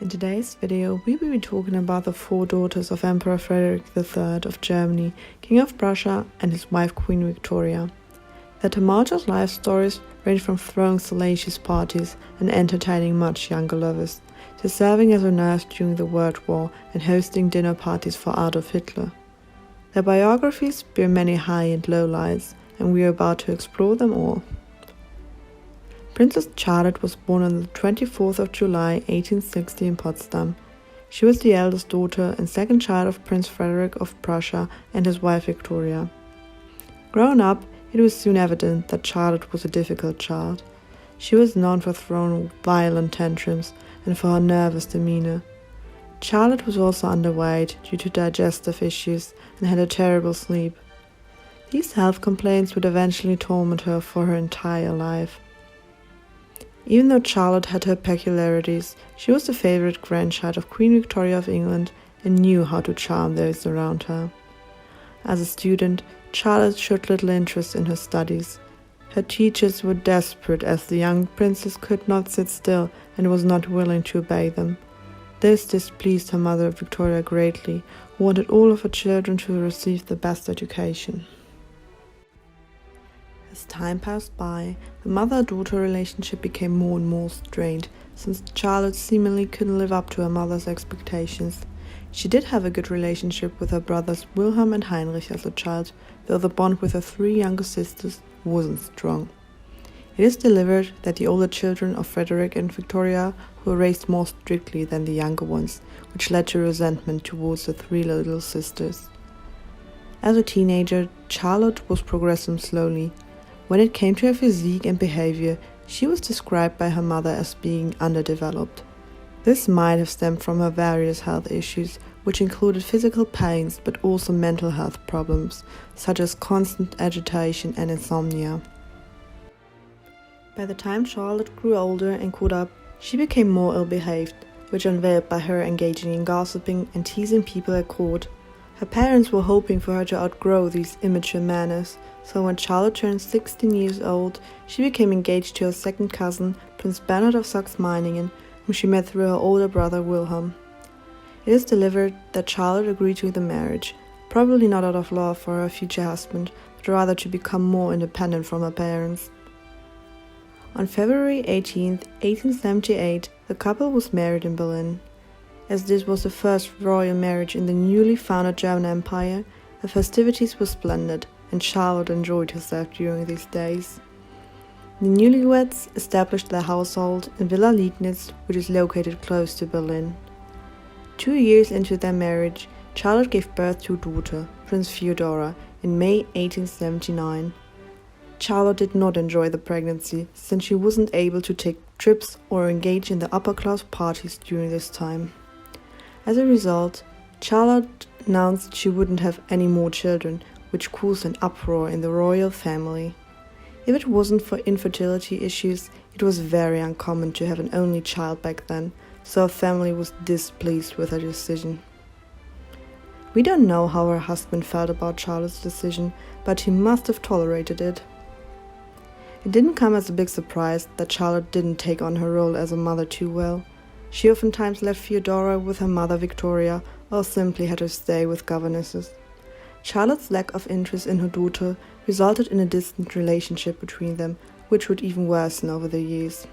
In today's video, we will be talking about the 4 daughters of Emperor Frederick III of Germany, King of Prussia, and his wife Queen Victoria. Their tumultuous life stories range from throwing salacious parties and entertaining much younger lovers, to serving as a nurse during the World War and hosting dinner parties for Adolf Hitler. Their biographies bear many high and low lights, and we are about to explore them all. Princess Charlotte was born on the 24th of July 1860 in Potsdam. She was the eldest daughter and second child of Prince Frederick of Prussia and his wife Victoria. Growing up, it was soon evident that Charlotte was a difficult child. She was known for throwing violent tantrums and for her nervous demeanor. Charlotte was also underweight due to digestive issues and had a terrible sleep. These health complaints would eventually torment her for her entire life. Even though Charlotte had her peculiarities, she was the favorite grandchild of Queen Victoria of England and knew how to charm those around her. As a student, Charlotte showed little interest in her studies. Her teachers were desperate as the young princess could not sit still and was not willing to obey them. This displeased her mother Victoria greatly, who wanted all of her children to receive the best education. As time passed by, the mother-daughter relationship became more and more strained, since Charlotte seemingly couldn't live up to her mother's expectations. She did have a good relationship with her brothers Wilhelm and Heinrich as a child, though the bond with her 3 younger sisters wasn't strong. It is delivered that the older children of Frederick and Victoria were raised more strictly than the younger ones, which led to resentment towards the 3 little sisters. As a teenager, Charlotte was progressing slowly. When it came to her physique and behavior, she was described by her mother as being underdeveloped. This might have stemmed from her various health issues, which included physical pains but also mental health problems, such as constant agitation and insomnia. By the time Charlotte grew older and caught up, she became more ill-behaved, which unveiled by her engaging in gossiping and teasing people at court. Her parents were hoping for her to outgrow these immature manners, so when Charlotte turned 16 years old, she became engaged to her second cousin, Prince Bernhard of Saxe-Meiningen, whom she met through her older brother Wilhelm. It is delivered that Charlotte agreed to the marriage, probably not out of love for her future husband, but rather to become more independent from her parents. On February 18, 1878, the couple was married in Berlin. As this was the first royal marriage in the newly founded German Empire, the festivities were splendid, and Charlotte enjoyed herself during these days. The newlyweds established their household in Villa Liegnitz, which is located close to Berlin. 2 years into their marriage, Charlotte gave birth to a daughter, Prince Theodora, in May 1879. Charlotte did not enjoy the pregnancy, since she wasn't able to take trips or engage in the upper-class parties during this time. As a result, Charlotte announced she wouldn't have any more children, which caused an uproar in the royal family. If it wasn't for infertility issues, it was very uncommon to have an only child back then, so her family was displeased with her decision. We don't know how her husband felt about Charlotte's decision, but he must have tolerated it. It didn't come as a big surprise that Charlotte didn't take on her role as a mother too well. She oftentimes left Theodora with her mother Victoria, or simply had to stay with governesses. Charlotte's lack of interest in her daughter resulted in a distant relationship between them, which would even worsen over the years.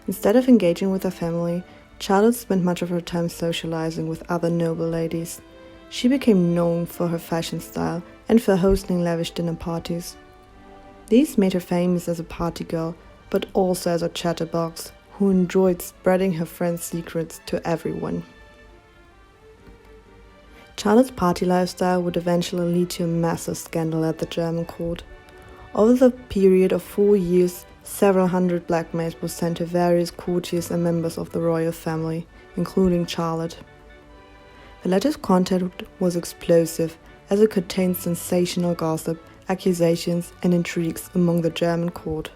Instead of engaging with her family, Charlotte spent much of her time socializing with other noble ladies. She became known for her fashion style and for hosting lavish dinner parties. These made her famous as a party girl, but also as a chatterbox who enjoyed spreading her friends' secrets to everyone. Charlotte's party lifestyle would eventually lead to a massive scandal at the German court. Over the period of 4 years, several hundred blackmails were sent to various courtiers and members of the royal family, including Charlotte. The letter's content was explosive, as it contained sensational gossip, accusations, and intrigues among the German court.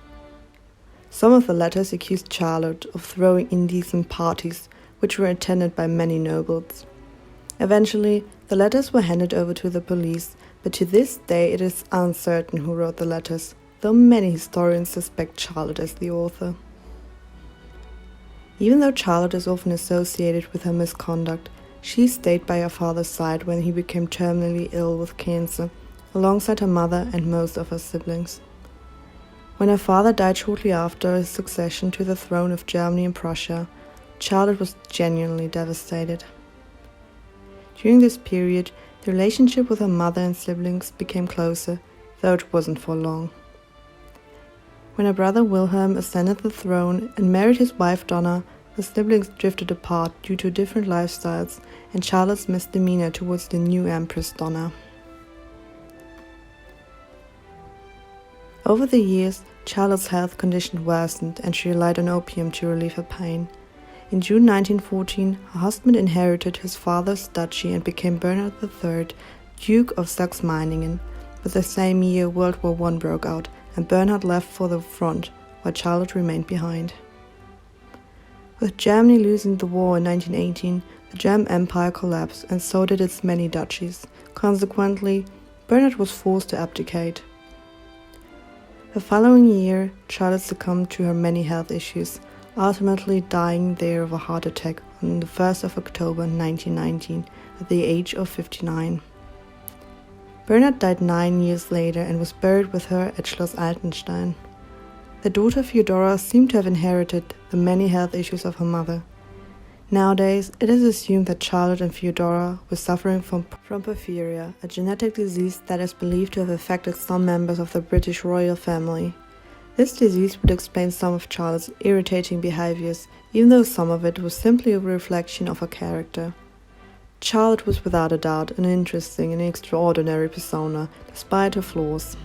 Some of the letters accused Charlotte of throwing indecent parties, which were attended by many nobles. Eventually, the letters were handed over to the police, but to this day it is uncertain who wrote the letters, though many historians suspect Charlotte as the author. Even though Charlotte is often associated with her misconduct, she stayed by her father's side when he became terminally ill with cancer, alongside her mother and most of her siblings. When her father died shortly after his succession to the throne of Germany and Prussia, Charlotte was genuinely devastated. During this period, the relationship with her mother and siblings became closer, though it wasn't for long. When her brother Wilhelm ascended the throne and married his wife Donna, the siblings drifted apart due to different lifestyles and Charlotte's misdemeanor towards the new Empress Donna. Over the years, Charlotte's health condition worsened and she relied on opium to relieve her pain. In June 1914, her husband inherited his father's duchy and became Bernhard III, Duke of Saxe-Meiningen, but the same year World War I broke out and Bernhard left for the front, while Charlotte remained behind. With Germany losing the war in 1918, the German Empire collapsed and so did its many duchies. Consequently, Bernhard was forced to abdicate. The following year, Charlotte succumbed to her many health issues, ultimately dying there of a heart attack on the 1st of October 1919 at the age of 59. Bernhard died 9 years later and was buried with her at Schloss Altenstein. The daughter Feodora seemed to have inherited the many health issues of her mother. Nowadays, it is assumed that Charlotte and Feodora were suffering from porphyria, a genetic disease that is believed to have affected some members of the British royal family. This disease would explain some of Charlotte's irritating behaviors, even though some of it was simply a reflection of her character. Charlotte was without a doubt an interesting and extraordinary persona, despite her flaws.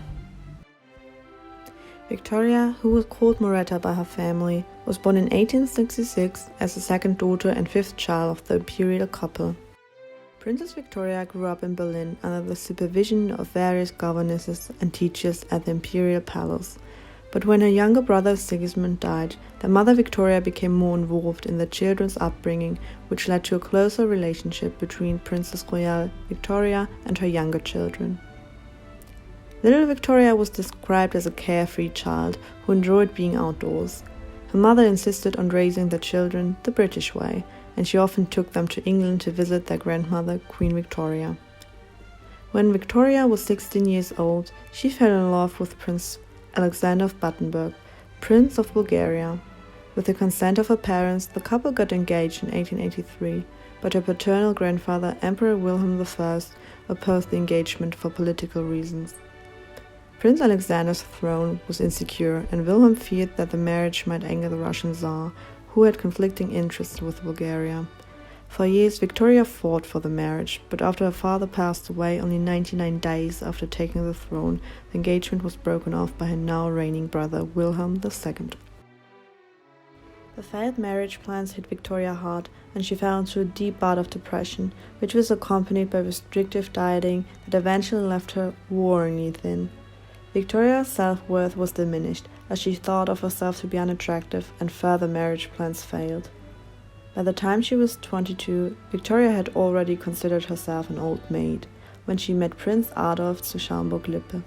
Victoria, who was called Moretta by her family, was born in 1866 as the second daughter and fifth child of the imperial couple. Princess Victoria grew up in Berlin under the supervision of various governesses and teachers at the imperial palace. But when her younger brother Sigismund died, their mother Victoria became more involved in the children's upbringing, which led to a closer relationship between Princess Royale Victoria and her younger children. Little Victoria was described as a carefree child who enjoyed being outdoors. Her mother insisted on raising the children the British way, and she often took them to England to visit their grandmother, Queen Victoria. When Victoria was 16 years old, she fell in love with Prince Alexander of Battenberg, Prince of Bulgaria. With the consent of her parents, the couple got engaged in 1883, but her paternal grandfather, Emperor Wilhelm I, opposed the engagement for political reasons. Prince Alexander's throne was insecure, and Wilhelm feared that the marriage might anger the Russian Tsar, who had conflicting interests with Bulgaria. For years, Victoria fought for the marriage, but after her father passed away only 99 days after taking the throne, the engagement was broken off by her now reigning brother, Wilhelm II. The failed marriage plans hit Victoria hard, and she fell into a deep bout of depression, which was accompanied by restrictive dieting that eventually left her worryingly thin. Victoria's self-worth was diminished, as she thought of herself to be unattractive, and further marriage plans failed. By the time she was 22, Victoria had already considered herself an old maid, when she met Prince Adolf zu Schaumburg-Lippe.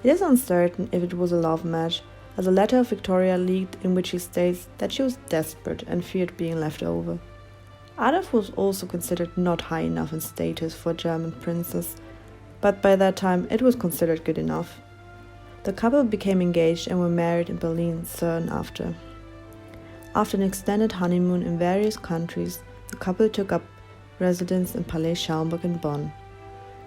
It is uncertain if it was a love match, as a letter of Victoria leaked in which she states that she was desperate and feared being left over. Adolf was also considered not high enough in status for a German princess, but by that time it was considered good enough. The couple became engaged and were married in Berlin soon after. After an extended honeymoon in various countries, the couple took up residence in Palais Schaumburg in Bonn.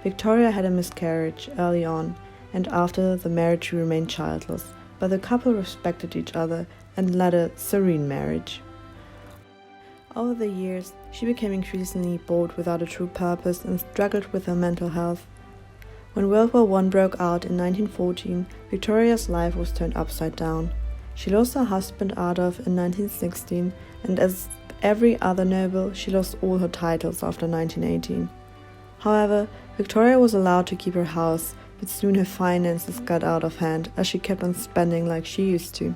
Victoria had a miscarriage early on, and after the marriage she remained childless, but the couple respected each other and led a serene marriage. Over the years, she became increasingly bored without a true purpose and struggled with her mental health. When World War I broke out in 1914, Victoria's life was turned upside down. She lost her husband Adolf in 1916, and as every other noble, she lost all her titles after 1918. However, Victoria was allowed to keep her house, but soon her finances got out of hand as she kept on spending like she used to.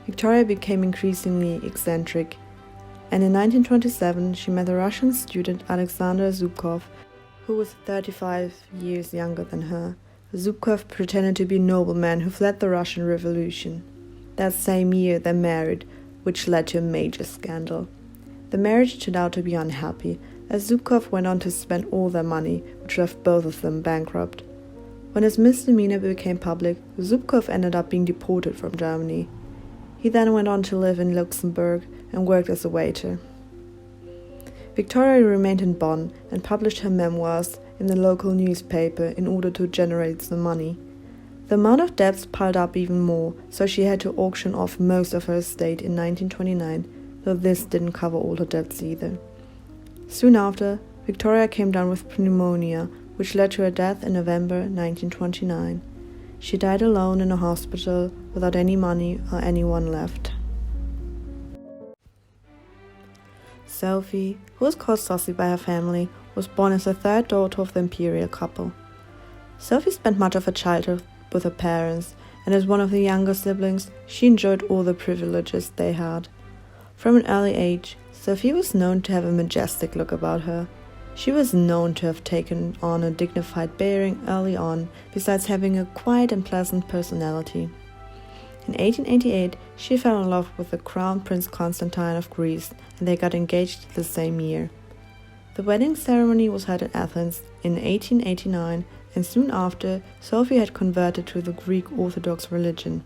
Victoria became increasingly eccentric, and in 1927 she met the Russian student Alexander Zhukov, who was 35 years younger than her. Zhukov pretended to be a nobleman who fled the Russian Revolution. That same year they married, which led to a major scandal. The marriage turned out to be unhappy, as Zubkov went on to spend all their money, which left both of them bankrupt. When his misdemeanor became public, Zubkov ended up being deported from Germany. He then went on to live in Luxembourg and worked as a waiter. Victoria remained in Bonn and published her memoirs in the local newspaper in order to generate some money. The amount of debts piled up even more, so she had to auction off most of her estate in 1929, though this didn't cover all her debts either. Soon after, Victoria came down with pneumonia, which led to her death in November 1929. She died alone in a hospital without any money or anyone left. Sophie, who was called Sophie by her family, was born as the third daughter of the imperial couple. Sophie spent much of her childhood with her parents, and as one of the younger siblings, she enjoyed all the privileges they had. From an early age, Sophie was known to have a majestic look about her. She was known to have taken on a dignified bearing early on, besides having a quiet and pleasant personality. In 1888, she fell in love with the Crown Prince Constantine of Greece, and they got engaged the same year. The wedding ceremony was held in Athens in 1889, and soon after, Sophie had converted to the Greek Orthodox religion.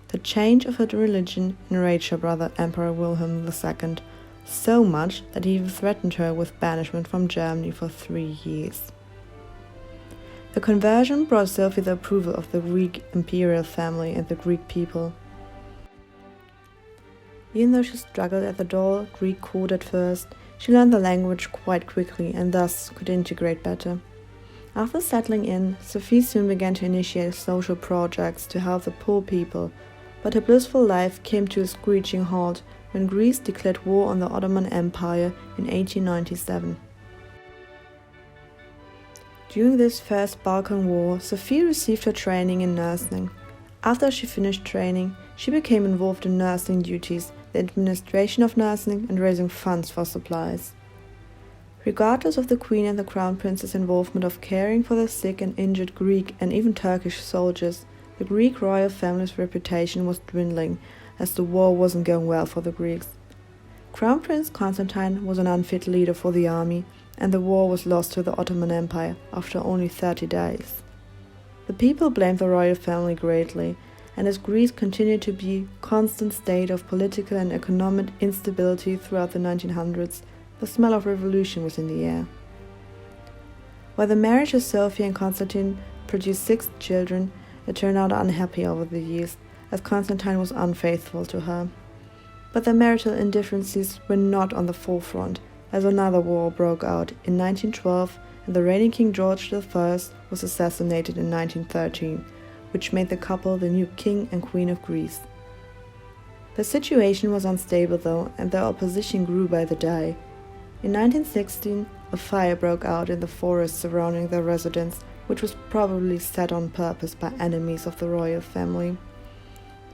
The change of her religion enraged her brother, Emperor Wilhelm II, so much that he even threatened her with banishment from Germany for 3 years. The conversion brought Sophie the approval of the Greek imperial family and the Greek people. Even though she struggled at the dull Greek court at first, she learned the language quite quickly and thus could integrate better. After settling in, Sophie soon began to initiate social projects to help the poor people, but her blissful life came to a screeching halt when Greece declared war on the Ottoman Empire in 1897. During this First Balkan War, Sophie received her training in nursing. After she finished training, she became involved in nursing duties, the administration of nursing, and raising funds for supplies. Regardless of the Queen and the Crown Prince's involvement of caring for the sick and injured Greek and even Turkish soldiers, the Greek royal family's reputation was dwindling, as the war wasn't going well for the Greeks. Crown Prince Constantine was an unfit leader for the army, and the war was lost to the Ottoman Empire after only 30 days. The people blamed the royal family greatly, and as Greece continued to be a constant state of political and economic instability throughout the 1900s, the smell of revolution was in the air. While the marriage of Sophie and Constantine produced 6 children, it turned out unhappy over the years, as Constantine was unfaithful to her. But their marital indifferences were not on the forefront, as another war broke out in 1912 and the reigning King George I was assassinated in 1913, which made the couple the new King and Queen of Greece. The situation was unstable though, and their opposition grew by the day. In 1916, a fire broke out in the forest surrounding their residence, which was probably set on purpose by enemies of the royal family.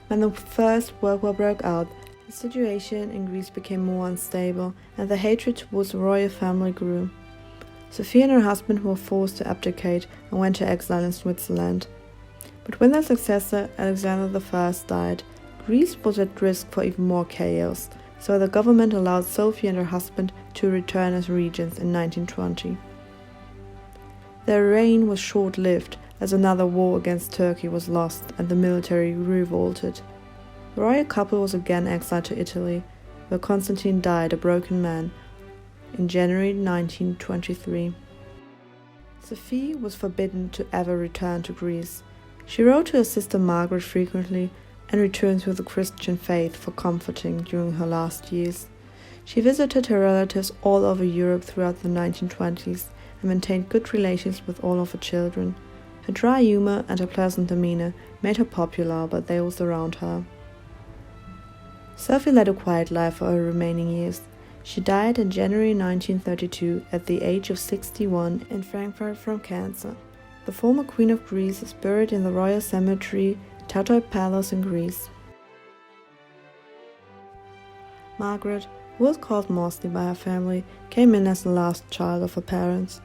When the First World War broke out, the situation in Greece became more unstable, and the hatred towards the royal family grew. Sophie and her husband were forced to abdicate and went to exile in Switzerland. But when their successor, Alexander I, died, Greece was at risk for even more chaos, so the government allowed Sophie and her husband to return as regents in 1920. Their reign was short-lived, as another war against Turkey was lost and the military revolted. The royal couple was again exiled to Italy, where Constantine died a broken man in January 1923. Sophie was forbidden to ever return to Greece. She wrote to her sister Margaret frequently and returned to the Christian faith for comforting during her last years. She visited her relatives all over Europe throughout the 1920s and maintained good relations with all of her children. Her dry humor and her pleasant demeanor made her popular by those around her. Sophie led a quiet life for her remaining years. She died in January 1932 at the age of 61 in Frankfurt from cancer. The former Queen of Greece is buried in the Royal Cemetery, Tatoi Palace in Greece. Margaret, who was called mostly by her family, came in as the last child of her parents.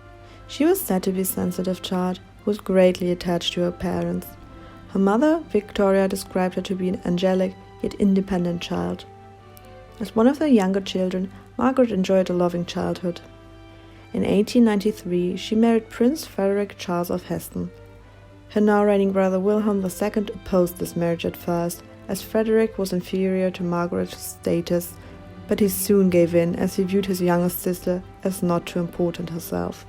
She was said to be a sensitive child who was greatly attached to her parents. Her mother, Victoria, described her to be an angelic yet independent child. As one of the younger children, Margaret enjoyed a loving childhood. In 1893, she married Prince Frederick Charles of Hessen. Her now reigning brother Wilhelm II opposed this marriage at first, as Frederick was inferior to Margaret's status, but he soon gave in as he viewed his youngest sister as not too important herself.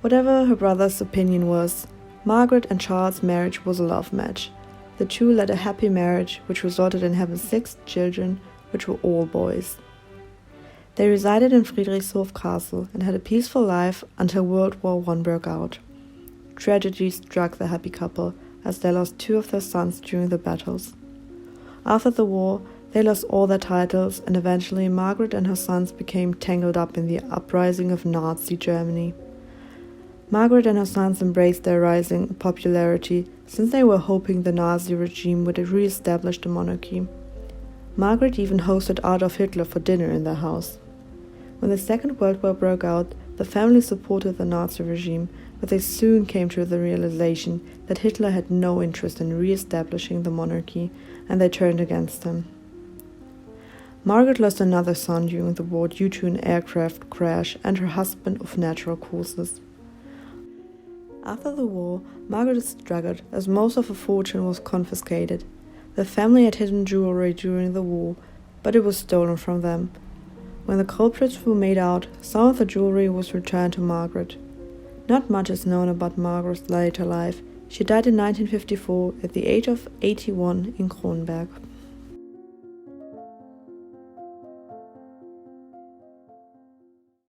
Whatever her brother's opinion was, Margaret and Charles' marriage was a love match. The two led a happy marriage which resulted in having 6 children, which were all boys. They resided in Friedrichshof Castle and had a peaceful life until World War I broke out. Tragedy struck the happy couple as they lost 2 of their sons during the battles. After the war, they lost all their titles, and eventually Margaret and her sons became tangled up in the uprising of Nazi Germany. Margaret and her sons embraced their rising popularity since they were hoping the Nazi regime would re-establish the monarchy. Margaret even hosted Adolf Hitler for dinner in their house. When the Second World War broke out, the family supported the Nazi regime, but they soon came to the realization that Hitler had no interest in re-establishing the monarchy, and they turned against him. Margaret lost another son during the war due to an aircraft crash, and her husband of natural causes. After the war, Margaret struggled as most of her fortune was confiscated. The family had hidden jewelry during the war, but it was stolen from them. When the culprits were made out, some of the jewelry was returned to Margaret. Not much is known about Margaret's later life. She died in 1954 at the age of 81 in Kronberg.